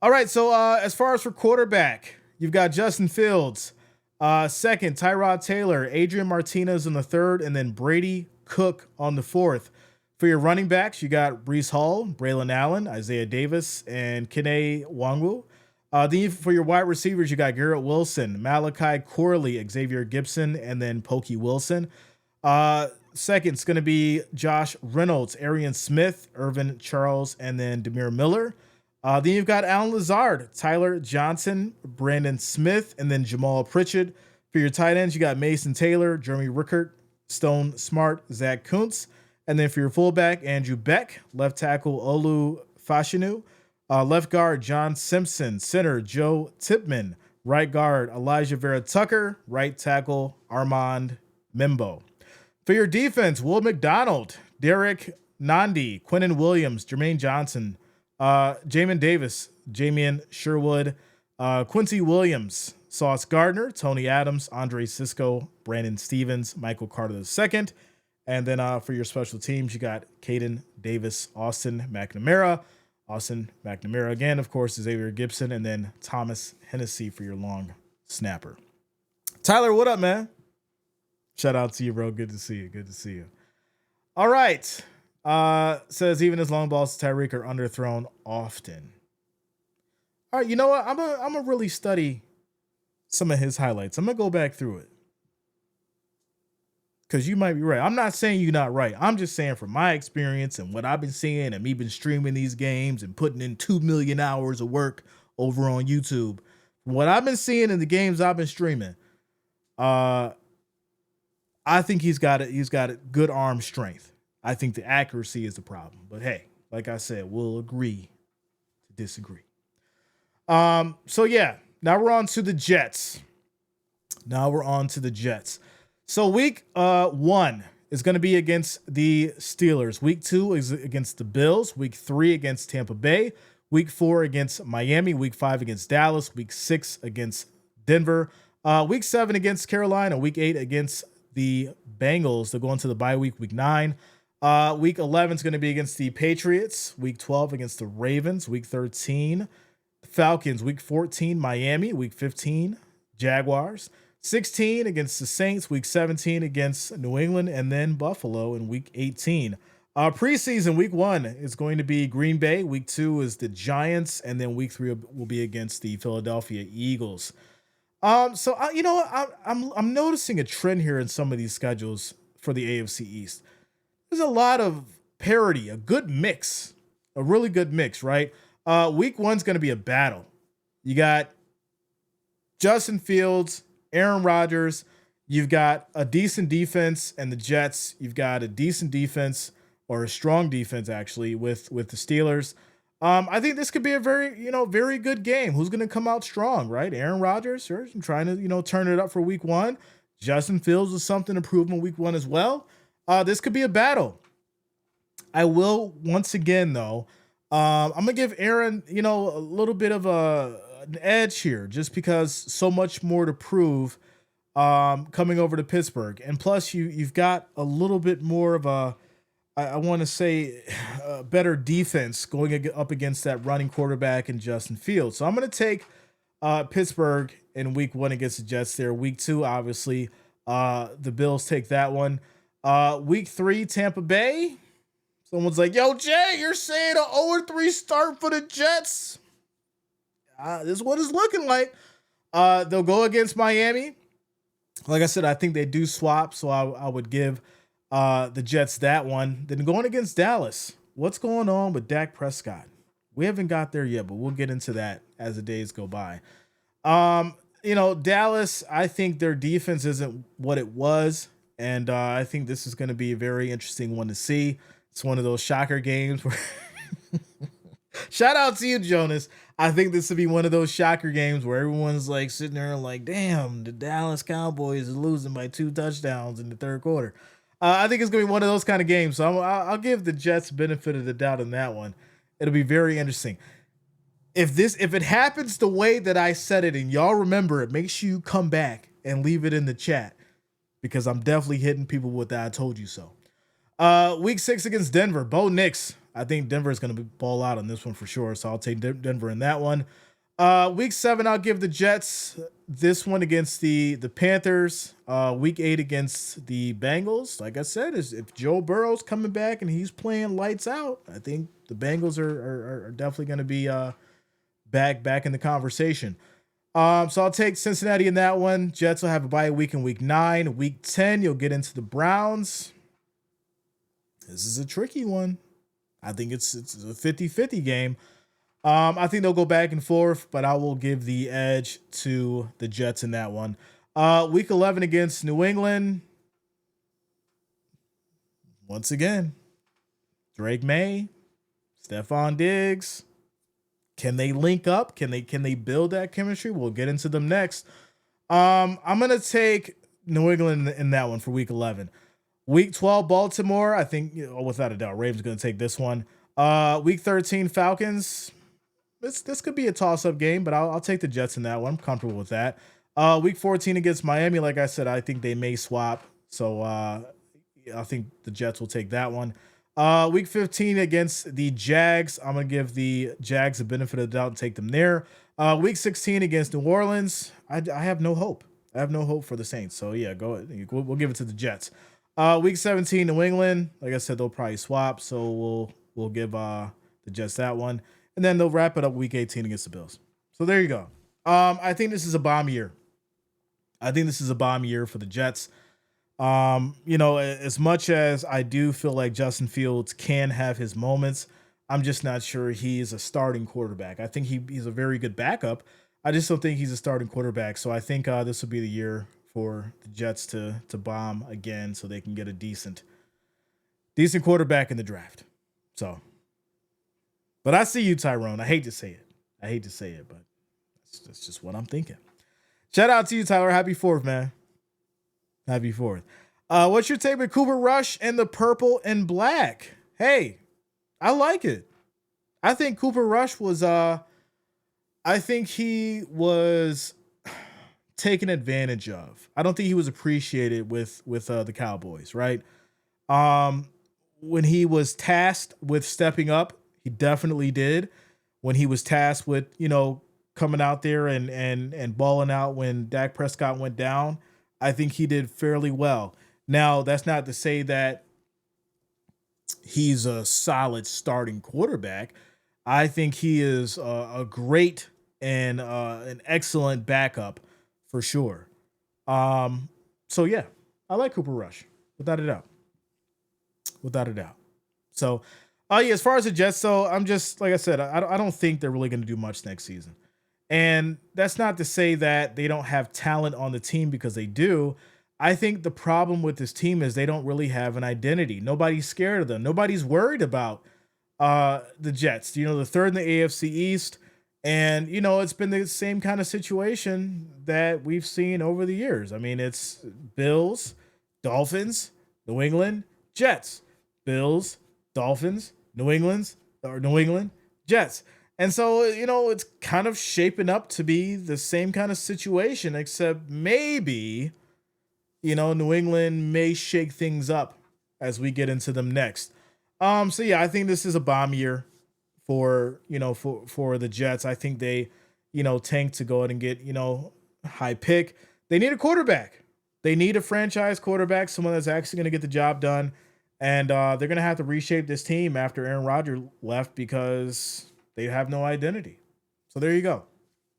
All right, so as far as for quarterback, you've got Justin Fields. Second, Tyrod Taylor, Adrian Martinez on the third, and then Brady Cook on the fourth. For your running backs, you got Brees Hall, Braylon Allen, Isaiah Davis, and Kene Wangwu. For your wide receivers, you got Garrett Wilson, Malachi Corley, Xavier Gibson, and then Pokey Wilson. Second, it's going to be Josh Reynolds, Arian Smith, Irvin Charles, and then Demir Miller. Then you've got Alan Lazard, Tyler Johnson, Brandon Smith, and then Jamal Pritchett. For your tight ends, you got Mason Taylor, Jeremy Rickert, Stone Smart, Zach Kuntz. And then for your fullback, Andrew Beck, left tackle Olu Fashinu, left guard John Simpson, center Joe Tipman, right guard Elijah Vera Tucker, right tackle Armand Mimbo. For your defense, Will McDonald, Derek Nandi, Quentin Williams, Jermaine Johnson, Jamin Davis, Jamian Sherwood, Quincy Williams, Sauce Gardner, Tony Adams, Andre Cisco, Brandon Stevens, Michael Carter II. And then for your special teams, you got Caden Davis, Austin McNamara. Austin McNamara again, of course, Xavier Gibson, and then Thomas Hennessy for your long snapper. Tyler, what up, man? Shout out to you, bro. Good to see you. Good to see you. All right. Says even his long balls to Tyreek are underthrown often. All right, you know what? I'm gonna really study some of his highlights. I'm gonna go back through it. Because you might be right. I'm not saying you're not right. I'm just saying from my experience and what I've been seeing and me been streaming these games and putting in 2 million hours of work over on YouTube. From what I've been seeing in the games I've been streaming, I think he's got it. He's got a good arm strength. I think the accuracy is the problem. But hey, like I said, we'll agree to disagree. So yeah, now we're on to the Jets. So week 1 is going to be against the Steelers. Week 2 is against the Bills. Week 3 against Tampa Bay. Week 4 against Miami. Week 5 against Dallas. Week 6 against Denver. Week 7 against Carolina. Week 8 against the Bengals. They're going to the bye week. Week 9. Week 11 is going to be against the Patriots. Week 12 against the Ravens. Week 13, Falcons. Week 14, Miami. Week 15, Jaguars. 16 against the Saints, week 17 against New England, and then Buffalo in week 18. Preseason week 1 is going to be Green Bay. Week 2 is the Giants, and then week 3 will be against the Philadelphia Eagles. You know what? I'm noticing a trend here in some of these schedules for the AFC East. There's a lot of parity, a good mix, a really good mix, right? Week 1's going to be a battle. You got Justin Fields, Aaron Rodgers, you've got a decent defense, and the Jets, you've got a decent defense or a strong defense actually with the Steelers. I think this could be a very good game. Who's going to come out strong, right? Aaron Rodgers, sure, trying to turn it up for week 1. Justin Fields was something to prove in week 1 as well. This could be a battle. I will once again though. I'm gonna give Aaron, a little bit of an edge here, just because so much more to prove coming over to Pittsburgh, and plus you've got a little bit more of I want to say a better defense going up against that running quarterback and Justin Fields. So I'm gonna take Pittsburgh in week 1 against the Jets there. Week 2, obviously, the Bills take that one. Week 3, Tampa Bay. Someone's like, yo, Jay, you're saying an 0-3 start for the Jets? This is what it's looking like. They'll go against Miami. Like I said, I think they do swap, so I would give the Jets that one. Then going against Dallas. What's going on with Dak Prescott? We haven't got there yet, but we'll get into that as the days go by. Dallas, I think their defense isn't what it was, and I think this is going to be a very interesting one to see. It's one of those shocker games where shout out to you, Jonas. I think this would be one of those shocker games where everyone's like sitting there like, damn, the Dallas Cowboys are losing by 2 touchdowns in the third quarter. I think it's going to be one of those kind of games. So I'll give the Jets benefit of the doubt in that one. It'll be very interesting. If it happens the way that I said it and y'all remember it, make sure you come back and leave it in the chat, because I'm definitely hitting people with that I told you so. Week 6 against Denver. Bo Nix. I think Denver is going to ball out on this one for sure. So I'll take Denver in that one. Week 7, I'll give the Jets this one against the Panthers. Week 8 against the Bengals. Like I said, is if Joe Burrow's coming back and he's playing lights out, I think the Bengals are definitely going to be back in the conversation. So I'll take Cincinnati in that one. Jets will have a bye week in week 9. Week 10, you'll get into the Browns. This is a tricky one. I think it's a 50-50 game. I think they'll go back and forth, but I will give the edge to the Jets in that one. Week 11 against New England. Once again, Drake May, Stephon Diggs. Can they link up? Can they build that chemistry? We'll get into them next. I'm gonna take New England in that one for week 11. Week 12, Baltimore. I think without a doubt, Ravens gonna take this one. Week 13, Falcons. This could be a toss-up game, but I'll take the Jets in that one. I'm comfortable with that. Week 14 against Miami. Like I said, I think they may swap. So I think the Jets will take that one. Week 15 against the Jags. I'm going to give the Jags the benefit of the doubt and take them there. Week 16 against New Orleans. I have no hope. I have no hope for the Saints. So, yeah, go ahead. We'll give it to the Jets. Week 17, New England. Like I said, they'll probably swap. So, we'll give the Jets that one. And then they'll wrap it up week 18 against the Bills. So, there you go. I think this is a bomb year. I think this is a bomb year for the Jets. As much as I do feel like Justin Fields can have his moments, I'm just not sure he is a starting quarterback. I think he's a very good backup. I just don't think he's a starting quarterback. So I think this will be the year for the Jets to bomb again so they can get a decent quarterback in the draft. So, but I see you, Tyrone. I hate to say it, but that's just what I'm thinking. Shout out to you, Tyler. Happy 4th, man. Happy 4th. What's your take with Cooper Rush and the purple and black? Hey, I like it. I think Cooper Rush was I think he was taken advantage of. I don't think he was appreciated with the Cowboys, right? When he was tasked with stepping up, he definitely did. When he was tasked with, coming out there and balling out when Dak Prescott went down, I think he did fairly well. Now, that's not to say that he's a solid starting quarterback. I think he is a great and an excellent backup for sure. So yeah, I like Cooper Rush without a doubt. So, yeah, as far as the Jets, though, I'm just like I said, I don't think they're really going to do much next season. And that's not to say that they don't have talent on the team, because they do. I think the problem with this team is they don't really have an identity. Nobody's scared of them. Nobody's worried about the Jets. The third in the AFC East. And, it's been the same kind of situation that we've seen over the years. I mean, it's Bills, Dolphins, New England, Jets. Bills, Dolphins, New England, Jets. And so, it's kind of shaping up to be the same kind of situation, except maybe, New England may shake things up as we get into them next. So yeah, I think this is a bomb year for the Jets. I think they, tank to go ahead and get, high pick. They need a quarterback. They need a franchise quarterback, someone that's actually going to get the job done. And they're going to have to reshape this team after Aaron Rodgers left, because they have no identity. So there you go.